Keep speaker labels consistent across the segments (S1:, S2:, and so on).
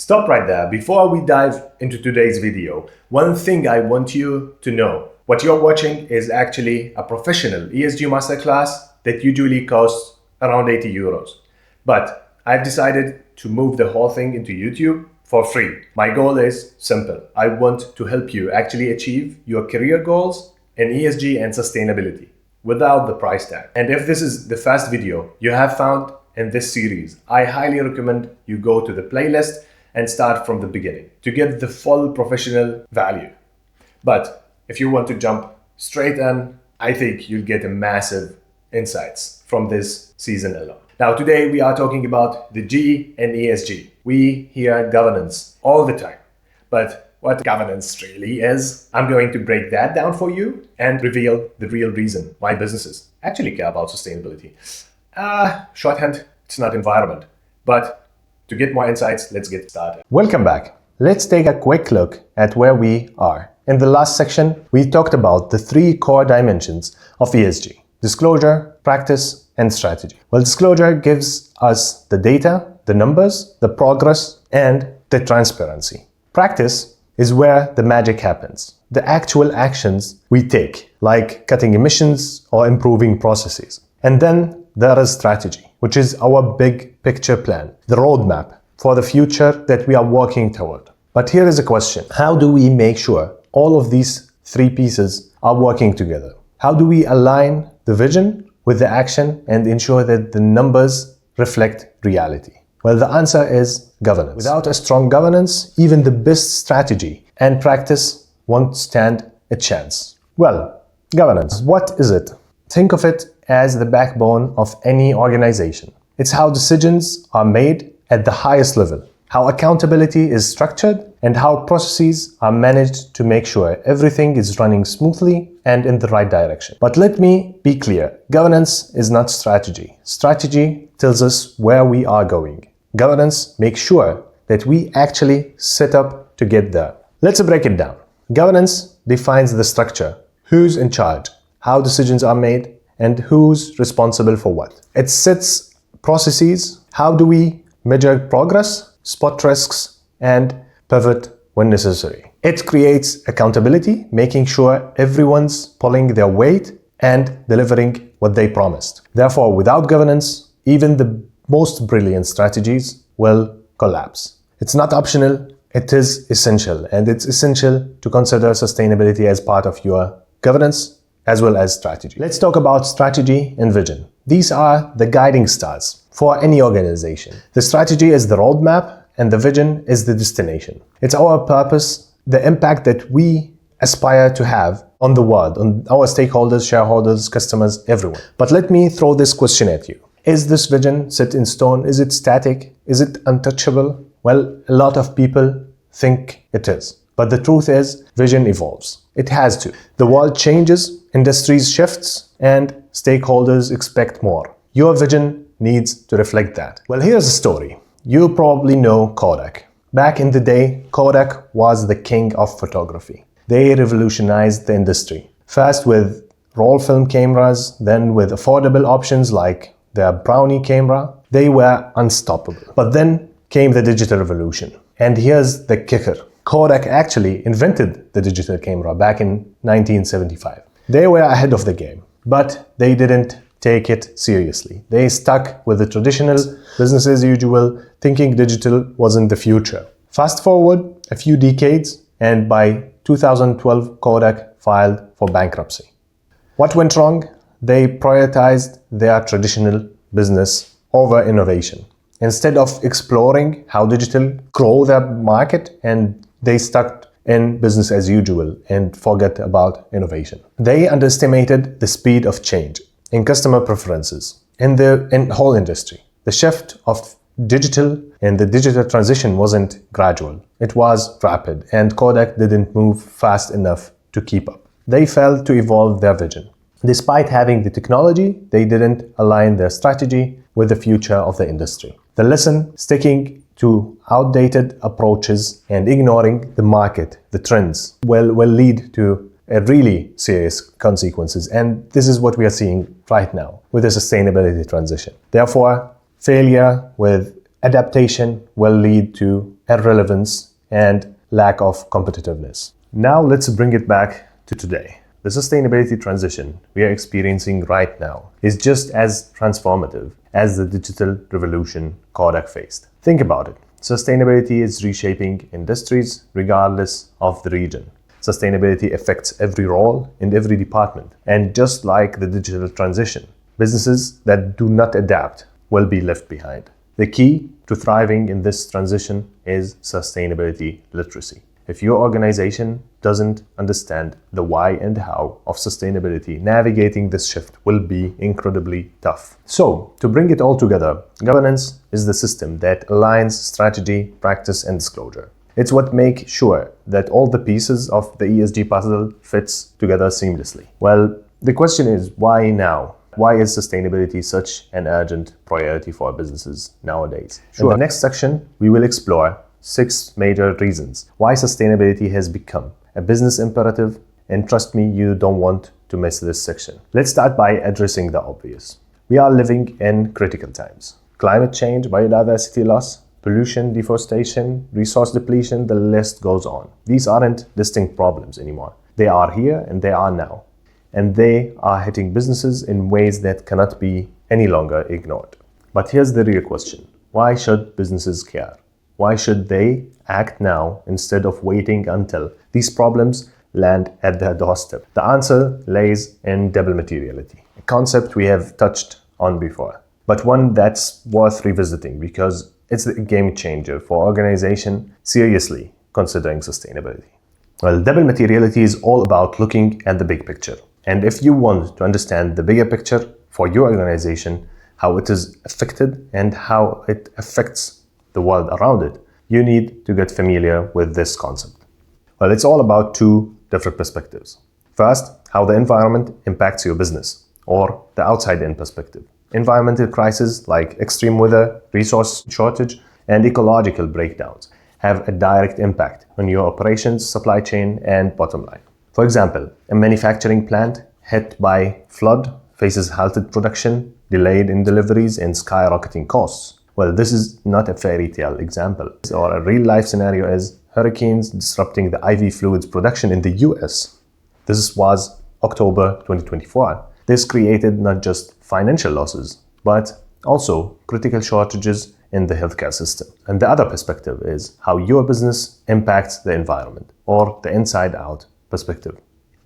S1: Stop right there. Before we dive into today's video, one thing I want you to know. What you're watching is actually a professional ESG masterclass that usually costs around 80 euros. But I've decided to move the whole thing into YouTube for free. My goal is simple. I want to help you actually achieve your career goals in ESG and sustainability without the price tag. And if this is the first video you have found in this series, I highly recommend you go to the playlist and start from the beginning to get the full professional value. But if you want to jump straight in, I think you'll get a massive insights from this season alone. Now, today we are talking about the G in ESG. We hear governance all the time, but what governance really is, I'm going to break that down for you and reveal the real reason why businesses actually care about sustainability. Shorthand, it's not environment, but to get more insights, let's get started. Welcome back. Let's take a quick look at where we are. In the last section, we talked about the three core dimensions of ESG: disclosure, practice, and strategy. Well, disclosure gives us the data, the numbers, the progress, and the transparency. Practice is where the magic happens. The actual actions we take, like cutting emissions or improving processes. And then there is strategy, which is our big picture plan, the roadmap for the future that we are working toward. But here is a question. How do we make sure all of these three pieces are working together? How do we align the vision with the action and ensure that the numbers reflect reality? Well, the answer is governance. Without a strong governance, even the best strategy and practice won't stand a chance. Well, governance, what is it? Think of it as the backbone of any organization. It's how decisions are made at the highest level, how accountability is structured, and how processes are managed to make sure everything is running smoothly and in the right direction. But let me be clear, governance is not strategy. Strategy tells us where we are going. Governance makes sure that we actually set up to get there. Let's break it down. Governance defines the structure, who's in charge, how decisions are made, and who's responsible for what. It sets processes, how do we measure progress, spot risks, and pivot when necessary. It creates accountability, making sure everyone's pulling their weight and delivering what they promised. Therefore, without governance, even the most brilliant strategies will collapse. It's not optional, it is essential, and it's essential to consider sustainability as part of your governance as well as strategy. Let's talk about strategy and vision. These are the guiding stars for any organization. The strategy is the roadmap and the vision is the destination. It's our purpose, the impact that we aspire to have on the world, on our stakeholders, shareholders, customers, everyone. But let me throw this question at you. Is this vision set in stone? Is it static? Is it untouchable? Well, a lot of people think it is. But the truth is, vision evolves. It has to. The world changes, industries shifts, and stakeholders expect more. Your vision needs to reflect that. Well, here's a story. You probably know Kodak. Back in the day, Kodak was the king of photography. They revolutionized the industry. First with roll film cameras, then with affordable options like their Brownie camera. They were unstoppable. But then came the digital revolution. And here's the kicker. Kodak actually invented the digital camera back in 1975. They were ahead of the game, but they didn't take it seriously. They stuck with the traditional business as usual, thinking digital wasn't the future. Fast forward a few decades, and by 2012, Kodak filed for bankruptcy. What went wrong? They prioritized their traditional business over innovation. Instead of exploring how digital grow their market, and they stuck in business as usual and forget about innovation. They underestimated the speed of change in customer preferences in the whole industry. The shift of digital and the digital transition wasn't gradual. It was rapid, and Kodak didn't move fast enough to keep up. They failed to evolve their vision. Despite having the technology, they didn't align their strategy with the future of the industry. The lesson: sticking to outdated approaches and ignoring the market, the trends, will lead to really serious consequences. And this is what we are seeing right now with the sustainability transition. Therefore, failure with adaptation will lead to irrelevance and lack of competitiveness. Now let's bring it back to today. The sustainability transition we are experiencing right now is just as transformative as the digital revolution Kodak faced. Think about it. Sustainability is reshaping industries regardless of the region. Sustainability affects every role in every department. And just like the digital transition, businesses that do not adapt will be left behind. The key to thriving in this transition is sustainability literacy. If your organization doesn't understand the why and how of sustainability, navigating this shift will be incredibly tough. So, to bring it all together, governance is the system that aligns strategy, practice, and disclosure. It's what makes sure that all the pieces of the ESG puzzle fits together seamlessly. Well, the question is, why now? Why is sustainability such an urgent priority for businesses nowadays? In the next section, we will explore 6 major reasons why sustainability has become a business imperative, and trust me, you don't want to miss this section. Let's start by addressing the obvious. We are living in critical times. Climate change, biodiversity loss, pollution, deforestation, resource depletion, the list goes on. These aren't distinct problems anymore. They are here and they are now. And they are hitting businesses in ways that cannot be any longer ignored. But here's the real question. Why should businesses care? Why should they act now instead of waiting until these problems land at their doorstep? The answer lays in double materiality, a concept we have touched on before, but one that's worth revisiting because it's a game changer for organizations seriously considering sustainability. Well, double materiality is all about looking at the big picture. And if you want to understand the bigger picture for your organization, how it is affected and how it affects the world around it, you need to get familiar with this concept. Well, it's all about 2 different perspectives. First, how the environment impacts your business, or the outside-in perspective. Environmental crises like extreme weather, resource shortage, and ecological breakdowns have a direct impact on your operations, supply chain, and bottom line. For example, a manufacturing plant hit by flood faces halted production, delayed in deliveries, and skyrocketing costs. Well, this is not a fairy tale example, or a real-life scenario is hurricanes disrupting the IV fluids production in the US. This was October 2024. This created not just financial losses, but also critical shortages in the healthcare system. And the other perspective is how your business impacts the environment, or the inside-out perspective.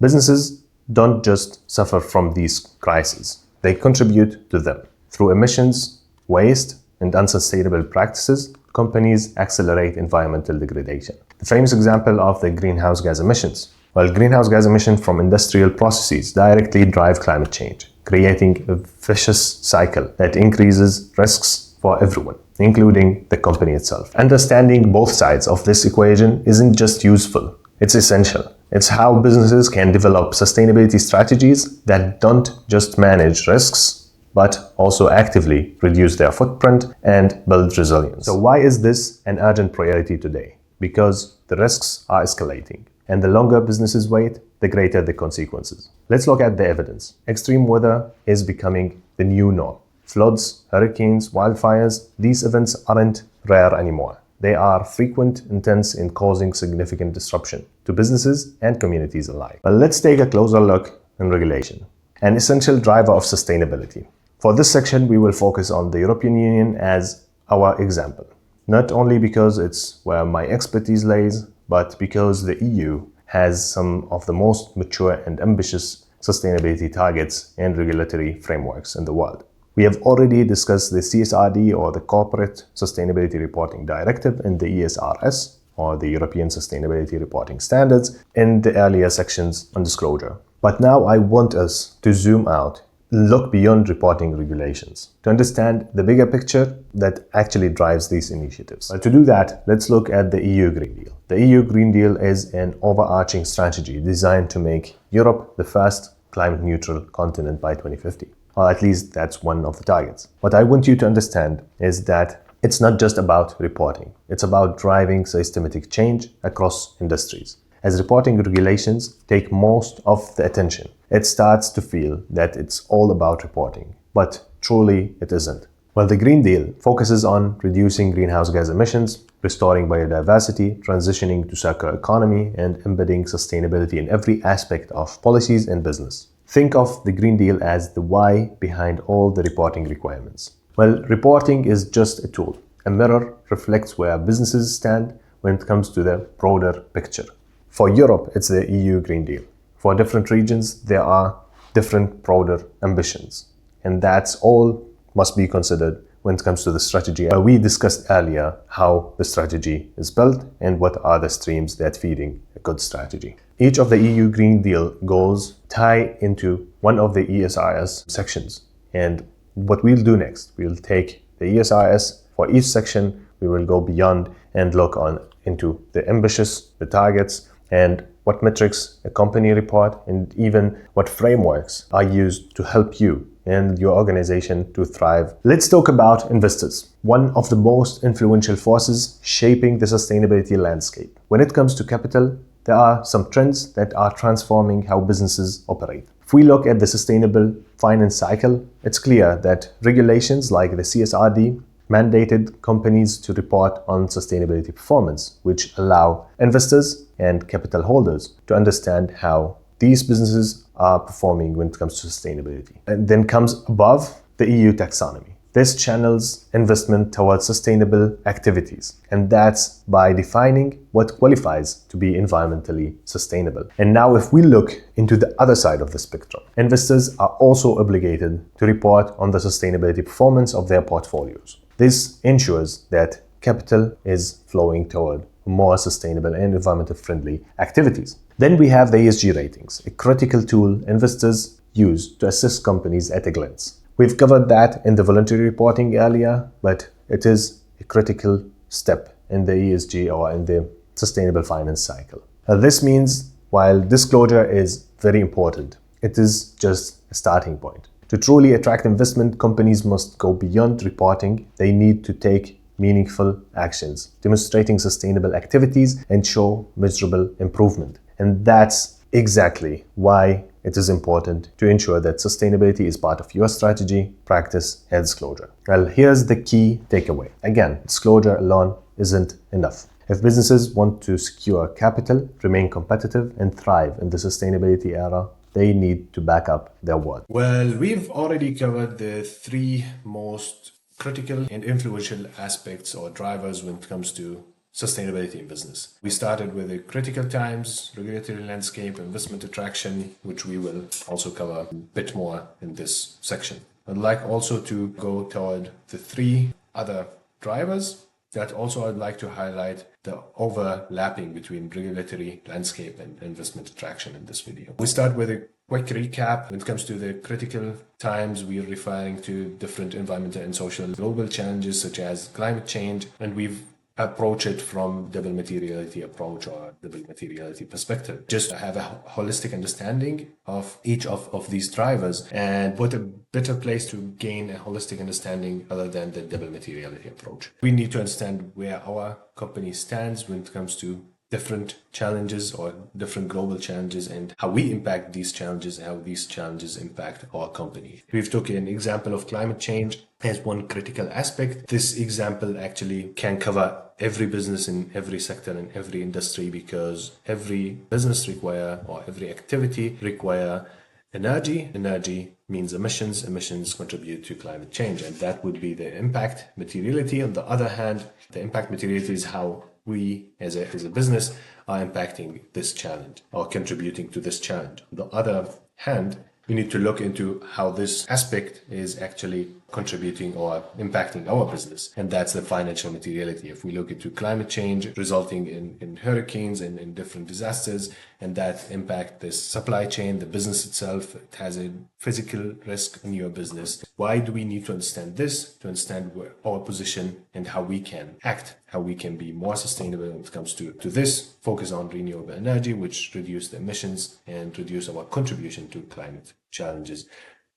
S1: Businesses don't just suffer from these crises. They contribute to them. Through emissions, waste, and unsustainable practices, companies accelerate environmental degradation. The famous example of the greenhouse gas emissions. Well, greenhouse gas emissions from industrial processes directly drive climate change, creating a vicious cycle that increases risks for everyone, including the company itself. Understanding both sides of this equation isn't just useful, it's essential. It's how businesses can develop sustainability strategies that don't just manage risks, but also actively reduce their footprint and build resilience. So why is this an urgent priority today? Because the risks are escalating, and the longer businesses wait, the greater the consequences. Let's look at the evidence. Extreme weather is becoming the new norm. Floods, hurricanes, wildfires, these events aren't rare anymore. They are frequent, intense, and causing significant disruption to businesses and communities alike. But let's take a closer look at regulation, an essential driver of sustainability. For this section, we will focus on the European Union as our example, not only because it's where my expertise lays, but because the EU has some of the most mature and ambitious sustainability targets and regulatory frameworks in the world. We have already discussed the CSRD, or the Corporate Sustainability Reporting Directive, and the ESRS, or the European Sustainability Reporting Standards, in the earlier sections on disclosure. But now I want us to zoom out, look beyond reporting regulations to understand the bigger picture that actually drives these initiatives. To do that, let's look at the EU Green Deal. The EU Green Deal is an overarching strategy designed to make Europe the first climate neutral continent by 2050. Or at least that's one of the targets. What I want you to understand is that it's not just about reporting. It's about driving systematic change across industries. As reporting regulations take most of the attention, it starts to feel that it's all about reporting. But truly, it isn't. Well, the Green Deal focuses on reducing greenhouse gas emissions, restoring biodiversity, transitioning to circular economy, and embedding sustainability in every aspect of policies and business. Think of the Green Deal as the why behind all the reporting requirements. Well, reporting is just a tool. A mirror reflects where businesses stand when it comes to the broader picture. For Europe, it's the EU Green Deal. For different regions, there are different broader ambitions. And that's all must be considered when it comes to the strategy. We discussed earlier how the strategy is built and what are the streams that feeding a good strategy. Each of the EU Green Deal goals tie into one of the ESRS sections. And what we'll do next, we'll take the ESRS for each section, we will go beyond and look into the ambitious, the targets, and what metrics a company report, and even what frameworks are used to help you and your organization to thrive. Let's talk about investors, one of the most influential forces shaping the sustainability landscape. When it comes to capital, there are some trends that are transforming how businesses operate. If we look at the sustainable finance cycle, it's clear that regulations like the CSRD mandated companies to report on sustainability performance, which allow investors and capital holders to understand how these businesses are performing when it comes to sustainability. And then comes above the EU taxonomy. This channels investment towards sustainable activities, and that's by defining what qualifies to be environmentally sustainable. And now if we look into the other side of the spectrum, investors are also obligated to report on the sustainability performance of their portfolios. This ensures that capital is flowing toward more sustainable and environmentally friendly activities. Then we have the ESG ratings, a critical tool investors use to assess companies at a glance. We've covered that in the voluntary reporting earlier, but it is a critical step in the ESG or in the sustainable finance cycle. This means while disclosure is very important, it is just a starting point. To truly attract investment, companies must go beyond reporting. They need to take meaningful actions, demonstrating sustainable activities and show measurable improvement. And that's exactly why it is important to ensure that sustainability is part of your strategy, practice, and disclosure. Well, here's the key takeaway. Again, disclosure alone isn't enough. If businesses want to secure capital, remain competitive, and thrive in the sustainability era, they need to back up their word. Well, we've already covered the three most critical and influential aspects or drivers when it comes to sustainability in business. We started with the critical times, regulatory landscape, investment attraction, which we will also cover a bit more in this section. I'd like also to go toward the three other drivers that also I'd like to highlight the overlapping between regulatory landscape and investment attraction in this video. We start with a quick recap. When it comes to the critical times, we are referring to different environmental and social global challenges such as climate change, and we've approach it from double materiality approach or double materiality perspective. Just have a holistic understanding of each of these drivers, and what a better place to gain a holistic understanding other than the double materiality approach. We need to understand where our company stands when it comes to different challenges or different global challenges and how we impact these challenges, how these challenges impact our company. We've taken an example of climate change as one critical aspect. This example actually can cover every business in every sector and every industry, because every business require or every activity require energy. Energy means emissions. Emissions contribute to climate change, and that would be the impact materiality. On the other hand, the impact materiality is how we as a business are impacting this challenge or contributing to this challenge. On the other hand, we need to look into how this aspect is actually contributing or impacting our business, and that's the financial materiality. If we look into climate change resulting in hurricanes and in different disasters, and that impact the supply chain, the business itself, it has a physical risk in your business. Why do we need to understand this? To understand where our position and how we can act, how we can be more sustainable when it comes to this. Focus on renewable energy, which reduce the emissions and reduce our contribution to climate challenges,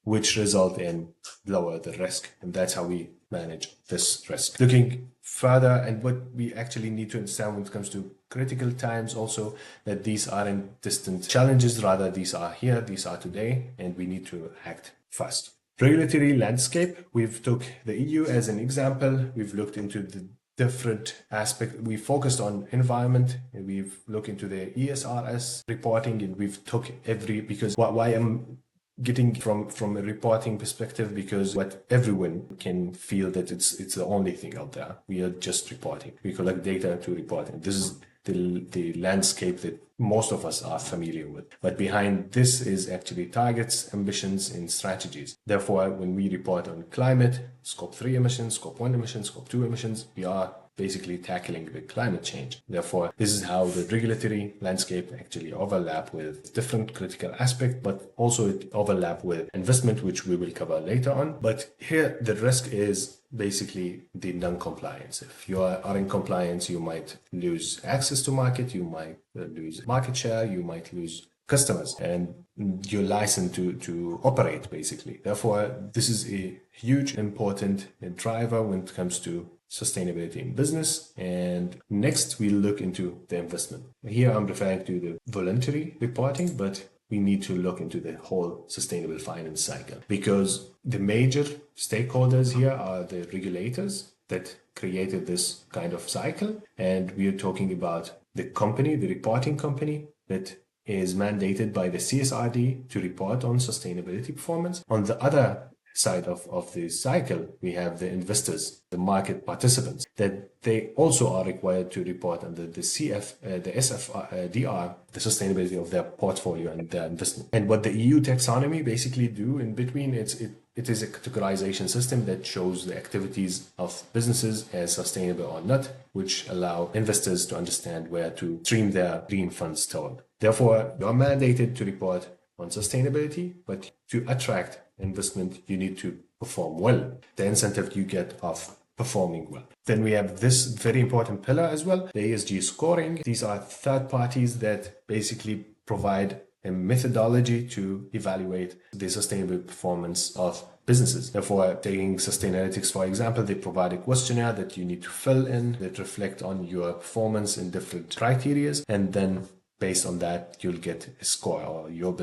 S1: which result in lower the risk. And that's how we manage this risk. Looking further, and what we actually need to understand when it comes to critical times also, that these aren't distant challenges, rather these are here, these are today, and we need to act fast. Regulatory landscape, we've took the EU as an example. We've looked into the different aspects. We focused on environment, and we've looked into the ESRS reporting, and we've took because why I'm getting from a reporting perspective, because what everyone can feel that it's the only thing out there. We are just reporting. We collect data to report. And this is the landscape that most of us are familiar with. But behind this is actually targets, ambitions, and strategies. Therefore, when we report on climate, scope 3 emissions, scope 1 emissions, scope 2 emissions, we are basically tackling the climate change. Therefore, this is how the regulatory landscape actually overlap with different critical aspects, but also it overlap with investment, which we will cover later on. But here, the risk is basically the non-compliance. If you are in compliance, you might lose access to market, you might lose market share, you might lose customers and your license to operate, basically. Therefore, this is a huge important driver when it comes to sustainability in business. And next, we look into the investment. Here, I'm referring to the voluntary reporting, but we need to look into the whole sustainable finance cycle, because the major stakeholders here are the regulators that created this kind of cycle. And we are talking about the company, the reporting company that is mandated by the CSRD to report on sustainability performance. On the other side of the cycle, we have the investors, the market participants, that they also are required to report under the SFDR, the sustainability of their portfolio and their investment. And what the EU taxonomy basically do in between, it is a categorization system that shows the activities of businesses as sustainable or not, which allow investors to understand where to stream their green funds toward. Therefore, you are mandated to report on sustainability, but to attract investment, you need to perform well. The incentive you get of performing well. Then we have this very important pillar as well, the ESG scoring. These are third parties that basically provide a methodology to evaluate the sustainable performance of businesses. Therefore, taking Sustainalytics, for example, they provide a questionnaire that you need to fill in that reflect on your performance in different criteria. And then based on that, you'll get a score, or your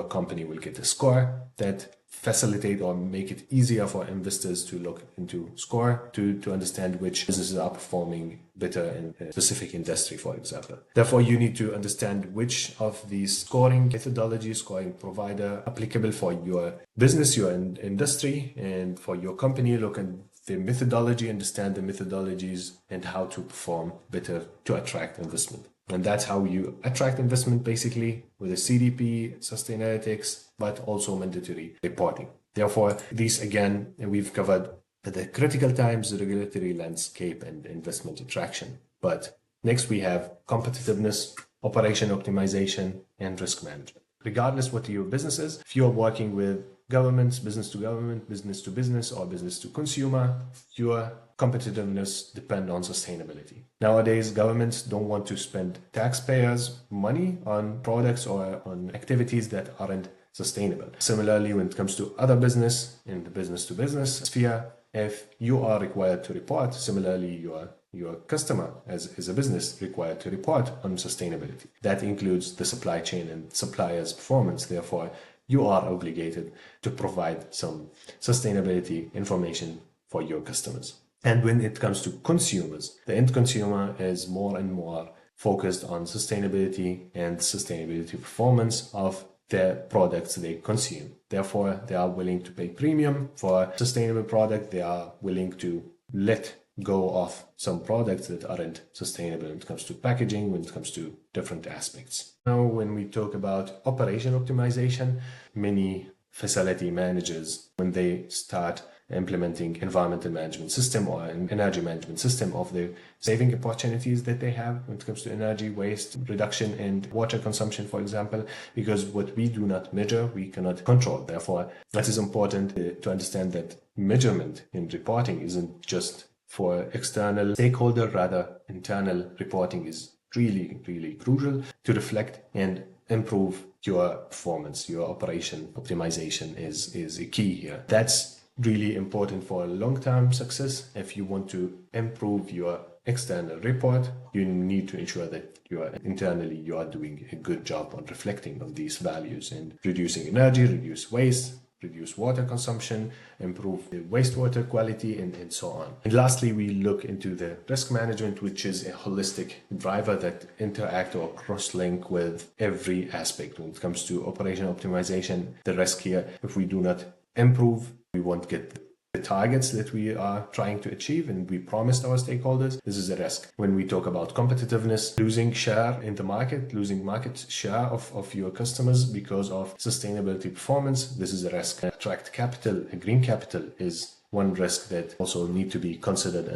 S1: company will get a score that facilitate or make it easier for investors to look into score to understand which businesses are performing better in a specific industry, for example. Therefore, you need to understand which of these scoring methodologies, scoring provider applicable for your business, your industry, and for your company. Look at the methodology, understand the methodologies and how to perform better to attract investment. And that's how you attract investment, basically, with a CDP, Sustainalytics, but also mandatory reporting. Therefore, these again, we've covered the critical times, the regulatory landscape, and investment attraction. But next we have competitiveness, operation optimization, and risk management. Regardless what your business is, if you're working with governments, business to government, business to business, or business to consumer, your competitiveness depends on sustainability. Nowadays, governments don't want to spend taxpayers' money on products or on activities that aren't sustainable. Similarly, when it comes to other business, in the business to business sphere, if you are required to report, similarly, your customer as a business required to report on sustainability. That includes the supply chain and suppliers' performance. Therefore, you are obligated to provide some sustainability information for your customers. And when it comes to consumers, the end consumer is more and more focused on sustainability and sustainability performance of the products they consume. Therefore, they are willing to pay premium for sustainable product. They are willing to let go of some products that aren't sustainable when it comes to packaging, when it comes to different aspects. Now, when we talk about operation optimization, many facility managers, when they start implementing environmental management system or an energy management system of the saving opportunities that they have when it comes to energy waste reduction and water consumption, for example, because what we do not measure, we cannot control. Therefore, that is important to understand that measurement in reporting isn't just for external stakeholder, rather internal reporting is really, really crucial to reflect and improve your performance. Your operation optimization is a key here. That's really important for long-term success. If you want to improve your external report, you need to ensure that you are doing a good job on reflecting on these values and reducing energy, reduce waste, reduce water consumption, improve the wastewater quality, and so on. And lastly, we look into the risk management, which is a holistic driver that interact or cross-link with every aspect. When it comes to operational optimization, the risk here, if we do not improve, we won't get the targets that we are trying to achieve and we promised our stakeholders. This is a risk. When we talk about competitiveness, losing share in the market, losing market share of your customers because of sustainability performance, this is a risk. Attract capital, green capital is one risk that also need to be considered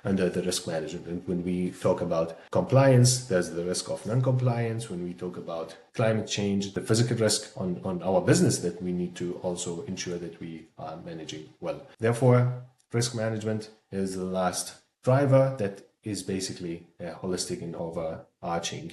S1: under the risk management. And when we talk about compliance, there's the risk of non-compliance. When we talk about climate change, the physical risk on our business that we need to also ensure that we are managing well. Therefore, risk management is the last driver that is basically holistic and overarching